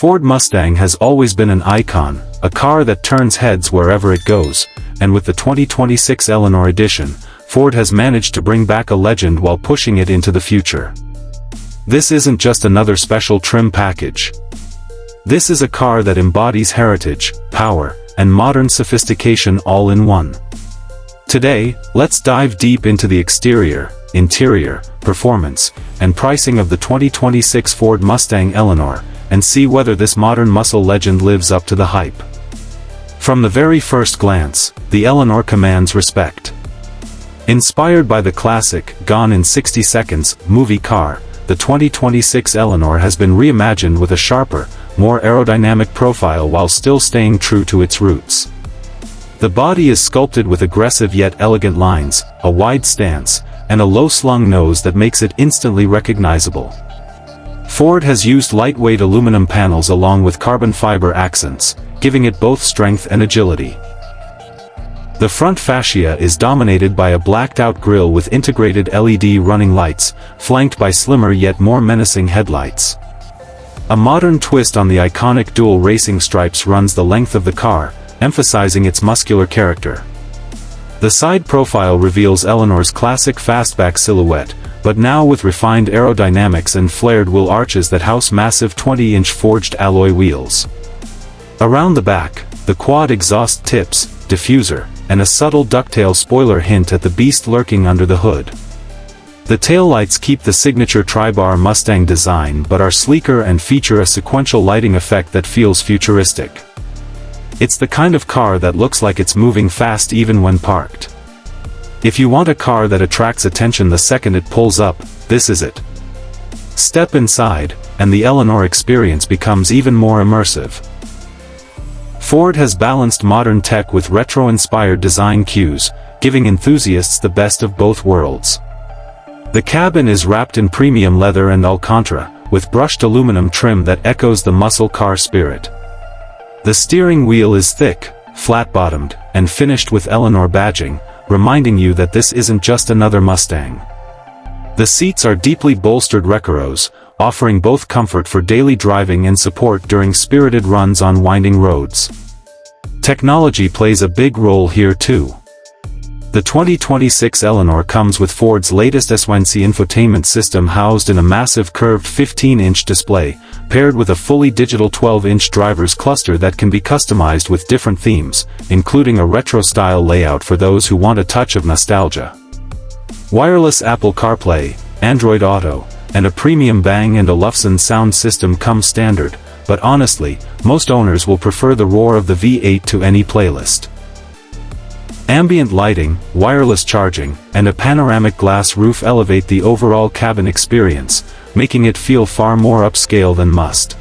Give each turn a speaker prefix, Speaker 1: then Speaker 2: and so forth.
Speaker 1: Ford Mustang has always been an icon, a car that turns heads wherever it goes, and with the 2026 Eleanor edition, Ford has managed to bring back a legend while pushing it into the future. This isn't just another special trim package. This is a car that embodies heritage, power, and modern sophistication all in one. Today, let's dive deep into the exterior, interior, performance, and pricing of the 2026 Ford Mustang Eleanor, and see whether this modern muscle legend lives up to the hype. From the very first glance, the Eleanor commands respect. Inspired by the classic, Gone in 60 Seconds, movie car, the 2026 Eleanor has been reimagined with a sharper, more aerodynamic profile while still staying true to its roots. The body is sculpted with aggressive yet elegant lines, a wide stance, and a low-slung nose that makes it instantly recognizable. Ford has used lightweight aluminum panels along with carbon fiber accents, giving it both strength and agility. The front fascia is dominated by a blacked-out grille with integrated LED running lights, flanked by slimmer yet more menacing headlights. A modern twist on the iconic dual racing stripes runs the length of the car, emphasizing its muscular character. The side profile reveals Eleanor's classic fastback silhouette, but now with refined aerodynamics and flared wheel arches that house massive 20-inch forged alloy wheels. Around the back, the quad exhaust tips, diffuser, and a subtle ducktail spoiler hint at the beast lurking under the hood. The taillights keep the signature tri-bar Mustang design but are sleeker and feature a sequential lighting effect that feels futuristic. It's the kind of car that looks like it's moving fast even when parked. If you want a car that attracts attention the second it pulls up, this is it. Step inside, and the Eleanor experience becomes even more immersive. Ford has balanced modern tech with retro-inspired design cues, giving enthusiasts the best of both worlds. The cabin is wrapped in premium leather and Alcantara, with brushed aluminum trim that echoes the muscle car spirit. The steering wheel is thick, flat-bottomed, and finished with Eleanor badging, reminding you that this isn't just another Mustang. The seats are deeply bolstered Recaros, offering both comfort for daily driving and support during spirited runs on winding roads. Technology plays a big role here too. The 2026 Eleanor comes with Ford's latest S1C infotainment system housed in a massive curved 15-inch display, paired with a fully digital 12-inch driver's cluster that can be customized with different themes, including a retro-style layout for those who want a touch of nostalgia. Wireless Apple CarPlay, Android Auto, and a premium Bang & Olufsen sound system come standard, but honestly, most owners will prefer the roar of the V8 to any playlist. Ambient lighting, wireless charging, and a panoramic glass roof elevate the overall cabin experience, making it feel far more upscale than must.